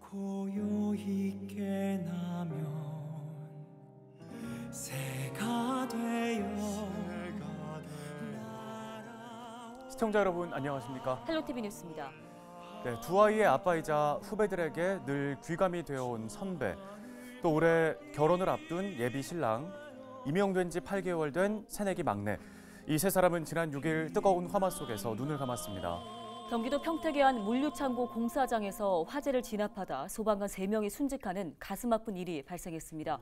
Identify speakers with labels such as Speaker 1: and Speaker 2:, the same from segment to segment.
Speaker 1: 고요히 깨나면 새가 되어
Speaker 2: 시청자 여러분 안녕하십니까?
Speaker 3: 헬로티비 뉴스입니다.
Speaker 2: 네, 두 아이의 아빠이자 후배들에게 늘 귀감이 되어온 선배, 또 올해 결혼을 앞둔 예비 신랑, 임용된 지 8개월 된 새내기 막내. 이 세 사람은 지난 6일 뜨거운 화마 속에서 눈을 감았습니다.
Speaker 3: 경기도 평택의 한 물류창고 공사장에서 화재를 진압하다 소방관 3명이 순직하는 가슴 아픈 일이 발생했습니다.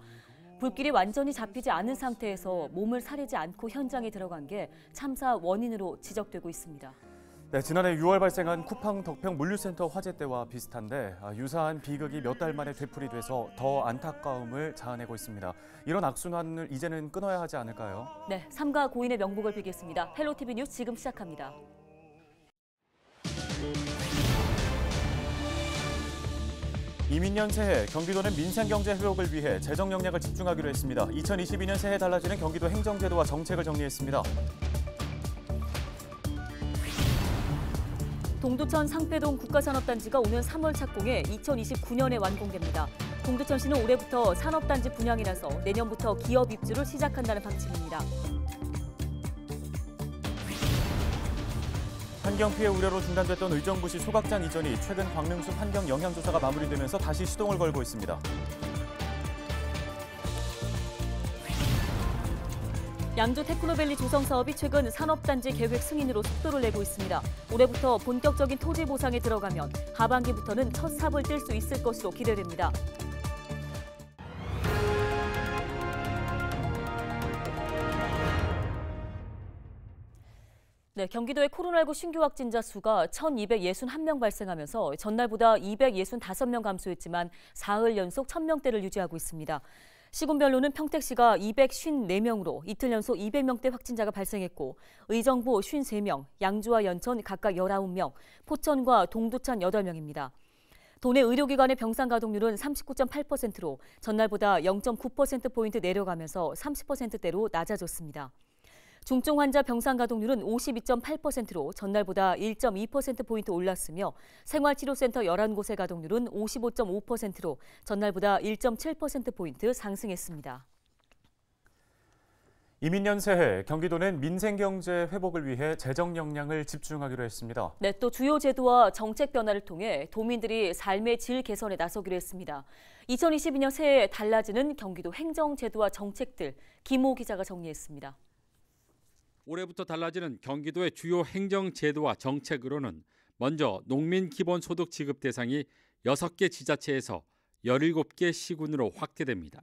Speaker 3: 불길이 완전히 잡히지 않은 상태에서 몸을 사리지 않고 현장에 들어간 게 참사 원인으로 지적되고 있습니다.
Speaker 2: 네, 지난해 6월 발생한 쿠팡 덕평 물류센터 화재 때와 비슷한데 유사한 비극이 몇 달 만에 되풀이돼서 더 안타까움을 자아내고 있습니다. 이런 악순환을 이제는 끊어야 하지 않을까요?
Speaker 3: 네, 삼가 고인의 명복을 빌겠습니다. 헬로티비 뉴스 지금 시작합니다.
Speaker 2: 이민년 새해 경기도는 민생경제 회복을 위해 재정 역량을 집중하기로 했습니다. 2022년 새해 달라지는 경기도 행정제도와 정책을 정리했습니다.
Speaker 3: 동두천 상패동 국가산업단지가 오는 3월 착공해 2029년에 완공됩니다. 동두천시는 올해부터 산업단지 분양이라서 내년부터 기업 입주를 시작한다는 방침입니다.
Speaker 2: 환경피해 우려로 중단됐던 의정부시 소각장 이전이 최근 광릉숲 환경 영향조사가 마무리되면서 다시 시동을 걸고 있습니다.
Speaker 3: 양주 테크노밸리 조성 사업이 최근 산업단지 계획 승인으로 속도를 내고 있습니다. 올해부터 본격적인 토지 보상에 들어가면 하반기부터는 첫 삽을 뜰 수 있을 것으로 기대됩니다. 네, 경기도의 코로나19 신규 확진자 수가 1,261명 발생하면서 전날보다 265명 감소했지만 사흘 연속 1,000명대를 유지하고 있습니다. 시군별로는 평택시가 254명으로 이틀 연속 200명대 확진자가 발생했고 의정부 53명, 양주와 연천 각각 19명, 포천과 동두천 8명입니다. 도내 의료기관의 병상 가동률은 39.8%로 전날보다 0.9%포인트 내려가면서 30%대로 낮아졌습니다. 중증 환자 병상 가동률은 52.8%로 전날보다 1.2%포인트 올랐으며 생활치료센터 11곳의 가동률은 55.5%로 전날보다 1.7%포인트 상승했습니다.
Speaker 2: 이민년 새해 경기도는 민생경제 회복을 위해 재정 역량을 집중하기로 했습니다.
Speaker 3: 네, 또 주요 제도와 정책 변화를 통해 도민들이 삶의 질 개선에 나서기로 했습니다. 2022년 새해에 달라지는 경기도 행정제도와 정책들, 김호 기자가 정리했습니다.
Speaker 4: 올해부터 달라지는 경기도의 주요 행정제도와 정책으로는 먼저 농민기본소득 지급 대상이 6개 지자체에서 17개 시군으로 확대됩니다.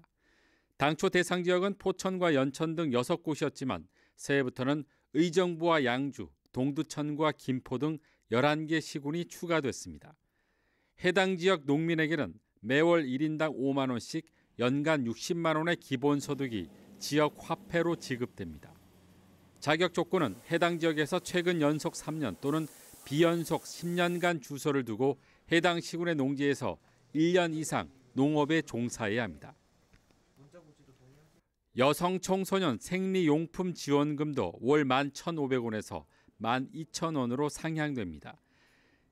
Speaker 4: 당초 대상 지역은 포천과 연천 등 6곳이었지만 새해부터는 의정부와 양주, 동두천과 김포 등 11개 시군이 추가됐습니다. 해당 지역 농민에게는 매월 1인당 5만 원씩 연간 60만 원의 기본소득이 지역 화폐로 지급됩니다. 자격 조건은 해당 지역에서 최근 연속 3년 또는 비연속 10년간 주소를 두고 해당 시군의 농지에서 1년 이상 농업에 종사해야 합니다. 여성 청소년 생리용품 지원금도 월 11,500원에서 12,000원으로 상향됩니다.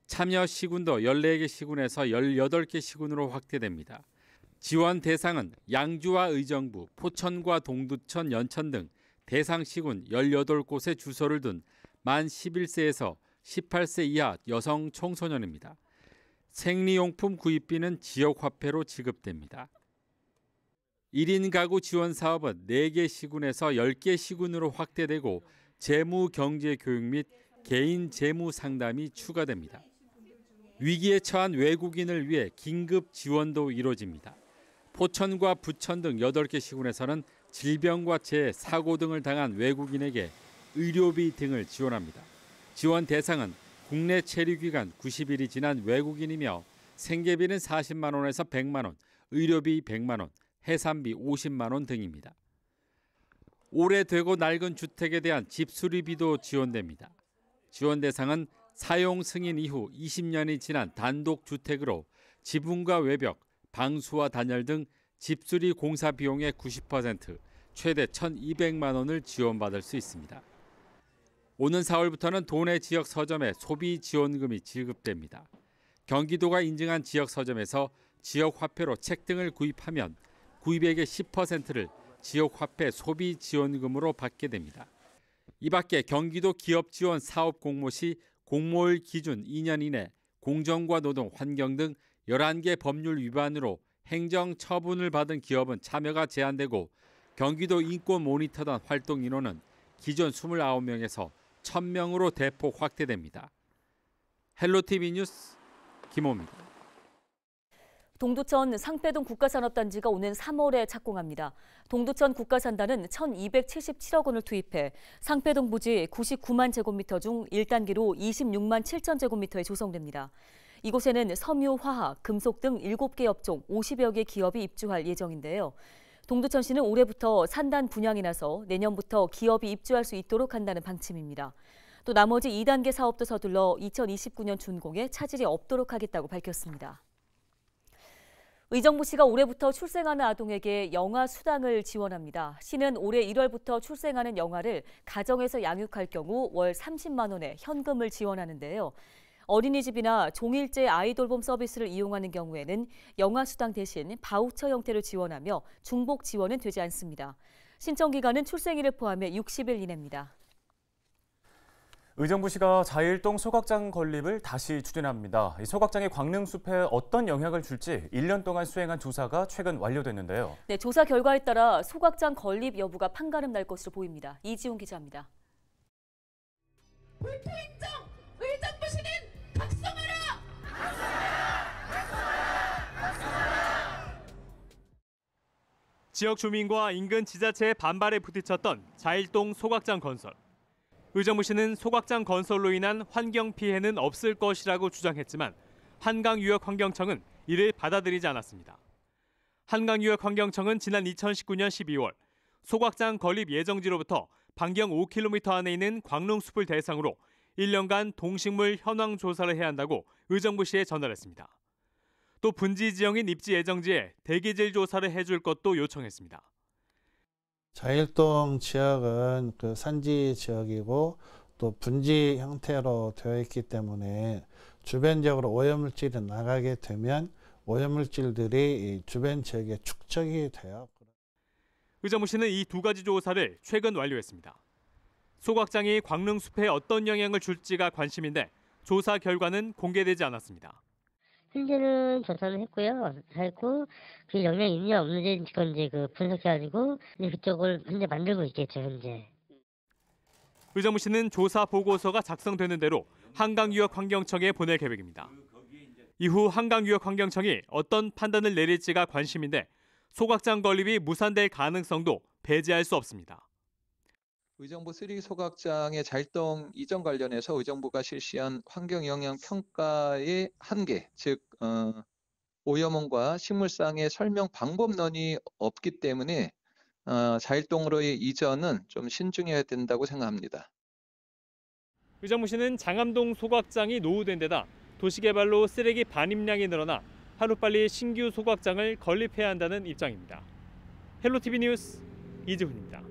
Speaker 4: 참여 시군도 14개 시군에서 18개 시군으로 확대됩니다. 지원 대상은 양주와 의정부, 포천과 동두천, 연천 등 대상 시군 18곳에 주소를 둔 만 11세에서 18세 이하 여성 청소년입니다. 생리용품 구입비는 지역화폐로 지급됩니다. 1인 가구 지원 사업은 4개 시군에서 10개 시군으로 확대되고 재무경제교육 및 개인 재무 상담이 추가됩니다. 위기에 처한 외국인을 위해 긴급 지원도 이루어집니다. 포천과 부천 등 8개 시군에서는 질병과 재해, 사고 등을 당한 외국인에게 의료비 등을 지원합니다. 지원 대상은 국내 체류기간 90일이 지난 외국인이며 생계비는 40만 원에서 100만 원, 의료비 100만 원, 해산비 50만 원 등입니다. 오래되고 낡은 주택에 대한 집수리비도 지원됩니다. 지원 대상은 사용 승인 이후 20년이 지난 단독주택으로 지붕과 외벽, 방수와 단열 등 집수리 공사 비용의 90%, 최대 1,200만 원을 지원받을 수 있습니다. 오는 4월부터는 도내 지역 서점에 소비 지원금이 지급됩니다. 경기도가 인증한 지역 서점에서 지역 화폐로 책 등을 구입하면 구입액의 10%를 지역 화폐 소비 지원금으로 받게 됩니다. 이 밖에 경기도 기업 지원 사업 공모 시 공모일 기준 2년 이내 공정과 노동, 환경 등 11개 법률 위반으로 행정 처분을 받은 기업은 참여가 제한되고 경기도 인권 모니터단 활동 인원은 기존 29명에서 1000명으로 대폭 확대됩니다. 헬로티비 뉴스 김호입니다.
Speaker 3: 동두천 상패동 국가산업단지가 오는 3월에 착공합니다. 동두천 국가산단은 1,277억 원을 투입해 상패동 부지 99만 제곱미터 중 1단계로 26만 7천 제곱미터에 조성됩니다. 이곳에는 섬유, 화학, 금속 등 7개 업종 50여 개 기업이 입주할 예정인데요. 동두천시는 올해부터 산단 분양이 나서 내년부터 기업이 입주할 수 있도록 한다는 방침입니다. 또 나머지 2단계 사업도 서둘러 2029년 준공에 차질이 없도록 하겠다고 밝혔습니다. 의정부시가 올해부터 출생하는 아동에게 영아 수당을 지원합니다. 시는 올해 1월부터 출생하는 영아를 가정에서 양육할 경우 월 30만 원의 현금을 지원하는데요. 어린이집이나 종일제 아이돌봄 서비스를 이용하는 경우에는 영아 수당 대신 바우처 형태로 지원하며 중복 지원은 되지 않습니다. 신청 기간은 출생일을 포함해 60일 이내입니다.
Speaker 2: 의정부시가 자일동 소각장 건립을 다시 추진합니다. 이 소각장이 광릉숲에 어떤 영향을 줄지 1년 동안 수행한 조사가 최근 완료됐는데요.
Speaker 3: 네, 조사 결과에 따라 소각장 건립 여부가 판가름 날 것으로 보입니다. 이지훈 기자입니다.
Speaker 5: 불투인정! 의정부시는 각성하라!
Speaker 6: 지역 주민과 인근 지자체의 반발에 부딪혔던 자일동 소각장 건설. 의정부시는 소각장 건설로 인한 환경 피해는 없을 것이라고 주장했지만 한강유역환경청은 이를 받아들이지 않았습니다. 한강유역환경청은 지난 2019년 12월 소각장 건립 예정지로부터 반경 5km 안에 있는 광릉숲을 대상으로 1년간 동식물 현황 조사를 해야 한다고 의정부시에 전달했습니다. 또 분지 지형인 입지 예정지에 대기질 조사를 해줄 것도 요청했습니다.
Speaker 7: 자일동 지역은 그 산지 지역이고 또 분지 형태로 되어 있기 때문에 주변 지역으로 오염물질이 나가게 되면 오염물질들이 주변 지역에 축적이 돼요.
Speaker 6: 의정부시는 이 두 가지 조사를 최근 완료했습니다. 소각장이 광릉숲에 어떤 영향을 줄지가 관심인데 조사 결과는 공개되지 않았습니다.
Speaker 8: 현재는 조사는 했고요. 했고 그 영향이 있냐 없는지 그건 이제 그 분석해가지고 이제 그쪽을 현재 만들고 있겠죠 현재.
Speaker 6: 의정부시는 조사 보고서가 작성되는 대로 한강유역환경청에 보낼 계획입니다. 이후 한강유역환경청이 어떤 판단을 내릴지가 관심인데 소각장 건립이 무산될 가능성도 배제할 수 없습니다.
Speaker 9: 의정부 3 소각장의 자일동 이전 관련해서 의정부가 실시한 환경영향평가의 한계, 즉 오염원과 식물상의 설명 방법론이 없기 때문에 자일동으로의 이전은 좀 신중해야 된다고 생각합니다.
Speaker 6: 의정부시는 장암동 소각장이 노후된 데다 도시개발로 쓰레기 반입량이 늘어나 하루빨리 신규 소각장을 건립해야 한다는 입장입니다. 헬로티비 뉴스 이지훈입니다.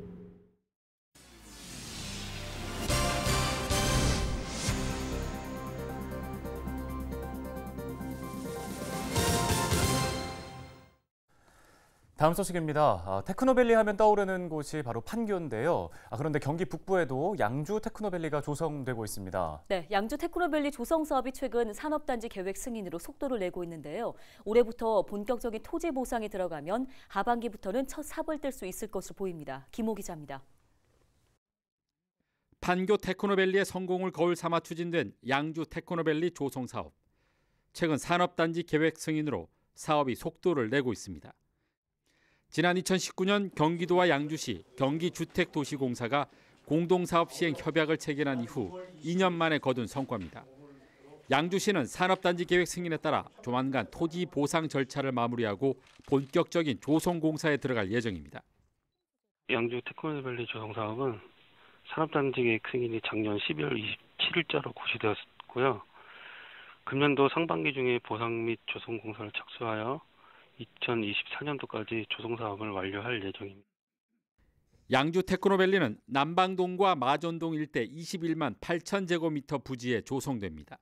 Speaker 2: 다음 소식입니다. 테크노밸리 하면 떠오르는 곳이 바로 판교인데요. 그런데 경기 북부에도 양주 테크노밸리가 조성되고 있습니다.
Speaker 3: 네, 양주 테크노밸리 조성 사업이 최근 산업단지 계획 승인으로 속도를 내고 있는데요. 올해부터 본격적인 토지 보상이 들어가면 하반기부터는 첫 삽을 뜰 수 있을 것으로 보입니다. 김호 기자입니다.
Speaker 4: 판교 테크노밸리의 성공을 거울 삼아 추진된 양주 테크노밸리 조성 사업. 최근 산업단지 계획 승인으로 사업이 속도를 내고 있습니다. 지난 2019년 경기도와 양주시 경기주택도시공사가 공동사업 시행 협약을 체결한 이후 2년 만에 거둔 성과입니다. 양주시는 산업단지 계획 승인에 따라 조만간 토지 보상 절차를 마무리하고 본격적인 조성공사에 들어갈 예정입니다.
Speaker 10: 양주 테크노밸리 조성 사업은 산업단지 계획 승인이 작년 12월 27일자로 고시되었고요. 금년도 상반기 중에 보상 및 조성공사를 착수하여 2024년도까지 조성사업을 완료할 예정입니다.
Speaker 4: 양주 테크노밸리는 남방동과 마전동 일대 21만 8천 제곱미터 부지에 조성됩니다.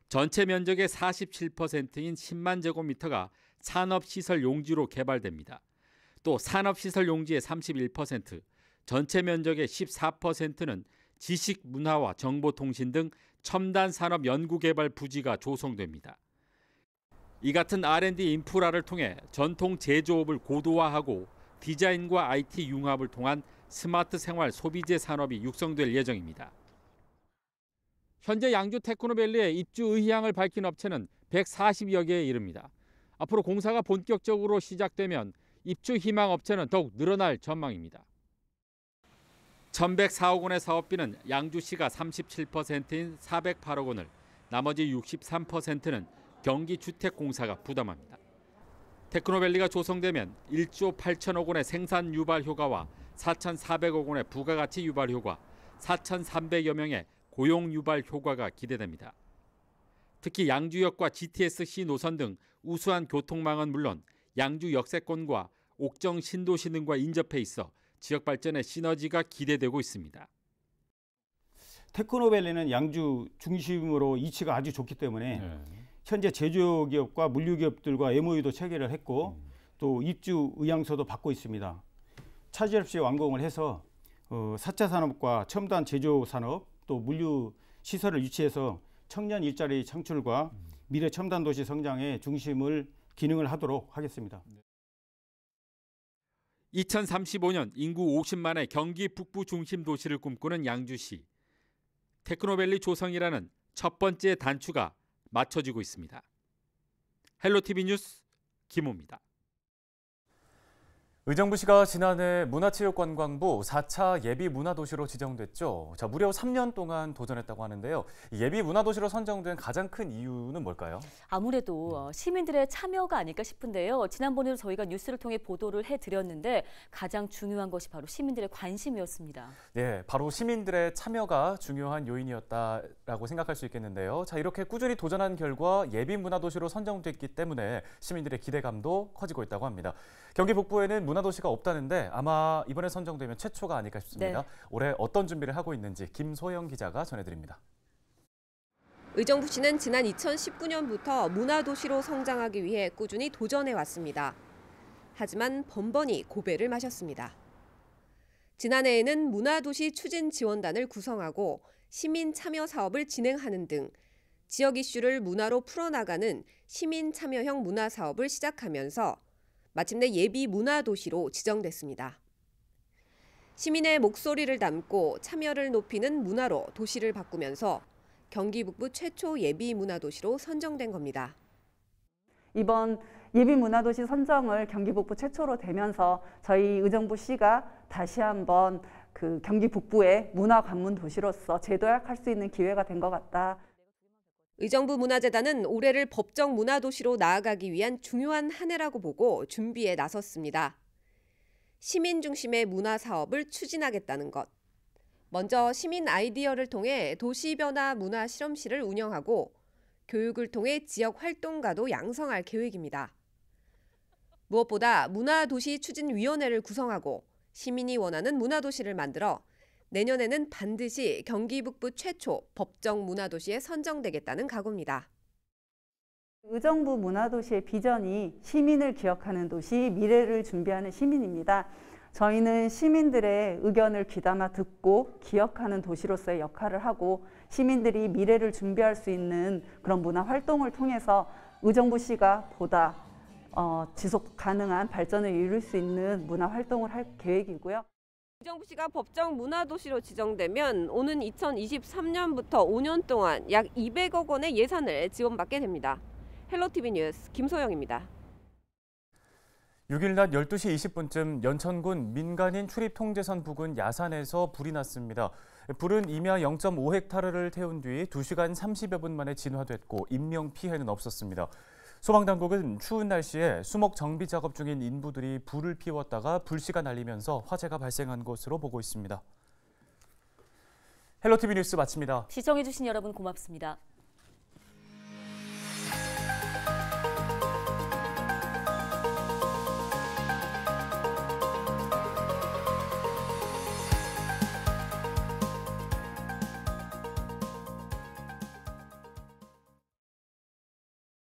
Speaker 4: 전체 면적의 47%인 10만 제곱미터가 산업시설 용지로 개발됩니다. 또 산업시설 용지의 31%, 전체 면적의 14%는 지식, 문화와 정보통신 등 첨단 산업 연구개발 부지가 조성됩니다. 이 같은 R&D 인프라를 통해 전통 제조업을 고도화하고 디자인과 IT 융합을 통한 스마트 생활 소비재 산업이 육성될 예정입니다. 현재 양주 테크노밸리에 입주 의향을 밝힌 업체는 140여 개에 이릅니다. 앞으로 공사가 본격적으로 시작되면 입주 희망 업체는 더욱 늘어날 전망입니다. 1,104억 원의 사업비는 양주시가 37%인 408억 원을, 나머지 63%는 경기주택공사가 부담합니다. 테크노밸리가 조성되면 1조 8천억 원의 생산 유발 효과와 4,400억 원의 부가가치 유발 효과, 4,300여 명의 고용 유발 효과가 기대됩니다. 특히 양주역과 GTX-C 노선 등 우수한 교통망은 물론 양주 역세권과 옥정 신도시 등과 인접해 있어 지역 발전의 시너지가 기대되고 있습니다.
Speaker 11: 테크노밸리는 양주 중심으로 위치가 아주 좋기 때문에 현재 제조기업과 물류기업들과 MOU도 체결을 했고 또 입주 의향서도 받고 있습니다. 차질 없이 완공을 해서 4차 산업과 첨단 제조 산업 또 물류 시설을 유치해서 청년 일자리 창출과 미래 첨단 도시 성장의 중심을 기능을 하도록 하겠습니다.
Speaker 4: 2035년 인구 50만의 경기 북부 중심 도시를 꿈꾸는 양주시. 테크노밸리 조성이라는 첫 번째 단추가 맞춰지고 있습니다. 헬로티비 뉴스 김호입니다.
Speaker 2: 의정부시가 지난해 문화체육관광부 4차 예비문화도시로 지정됐죠. 자, 무려 3년 동안 도전했다고 하는데요. 예비문화도시로 선정된 가장 큰 이유는 뭘까요?
Speaker 3: 아무래도 시민들의 참여가 아닐까 싶은데요. 지난번에도 저희가 뉴스를 통해 보도를 해드렸는데 가장 중요한 것이 바로 시민들의 관심이었습니다.
Speaker 2: 네, 바로 시민들의 참여가 중요한 요인이었다라고 생각할 수 있겠는데요. 자, 이렇게 꾸준히 도전한 결과 예비문화도시로 선정됐기 때문에 시민들의 기대감도 커지고 있다고 합니다. 경기 북부에는 문화도시가 없다는데 아마 이번에 선정되면 최초가 아닐까 싶습니다. 네. 올해 어떤 준비를 하고 있는지 김소영 기자가 전해드립니다.
Speaker 12: 의정부시는 지난 2019년부터 문화도시로 성장하기 위해 꾸준히 도전해왔습니다. 하지만 번번이 고배를 마셨습니다. 지난해에는 문화도시 추진 지원단을 구성하고 시민 참여 사업을 진행하는 등 지역 이슈를 문화로 풀어나가는 시민 참여형 문화 사업을 시작하면서 마침내 예비 문화도시로 지정됐습니다. 시민의 목소리를 담고 참여를 높이는 문화로 도시를 바꾸면서 경기 북부 최초 예비 문화도시로 선정된 겁니다.
Speaker 13: 이번 예비 문화도시 선정을 경기 북부 최초로 되면서 저희 의정부시가 다시 한번 그 경기 북부의 문화 관문 도시로서 재도약할 수 있는 기회가 된 것 같다.
Speaker 12: 의정부 문화재단은 올해를 법정 문화도시로 나아가기 위한 중요한 한 해라고 보고 준비에 나섰습니다. 시민 중심의 문화 사업을 추진하겠다는 것. 먼저 시민 아이디어를 통해 도시변화 문화 실험실을 운영하고 교육을 통해 지역 활동가도 양성할 계획입니다. 무엇보다 문화도시추진위원회를 구성하고 시민이 원하는 문화도시를 만들어 내년에는 반드시 경기 북부 최초 법정 문화도시에 선정되겠다는 각오입니다.
Speaker 13: 의정부 문화도시의 비전이 시민을 기억하는 도시, 미래를 준비하는 시민입니다. 저희는 시민들의 의견을 귀담아 듣고 기억하는 도시로서의 역할을 하고 시민들이 미래를 준비할 수 있는 그런 문화 활동을 통해서 의정부시가 보다 지속 가능한 발전을 이룰 수 있는 문화 활동을 할 계획이고요.
Speaker 12: 의정부시가 법정 문화도시로 지정되면 오는 2023년부터 5년 동안 약 200억 원의 예산을 지원받게 됩니다. 헬로티비 뉴스 김소영입니다.
Speaker 2: 6일 낮 12시 20분쯤 연천군 민간인 출입통제선 부근 야산에서 불이 났습니다. 불은 임야 0.5헥타르를 태운 뒤 2시간 30여 분 만에 진화됐고 인명피해는 없었습니다. 소방당국은 추운 날씨에 수목 정비 작업 중인 인부들이 불을 피웠다가 불씨가 날리면서 화재가 발생한 것으로 보고 있습니다. 헬로티비 뉴스 마칩니다.
Speaker 3: 시청해주신 여러분 고맙습니다.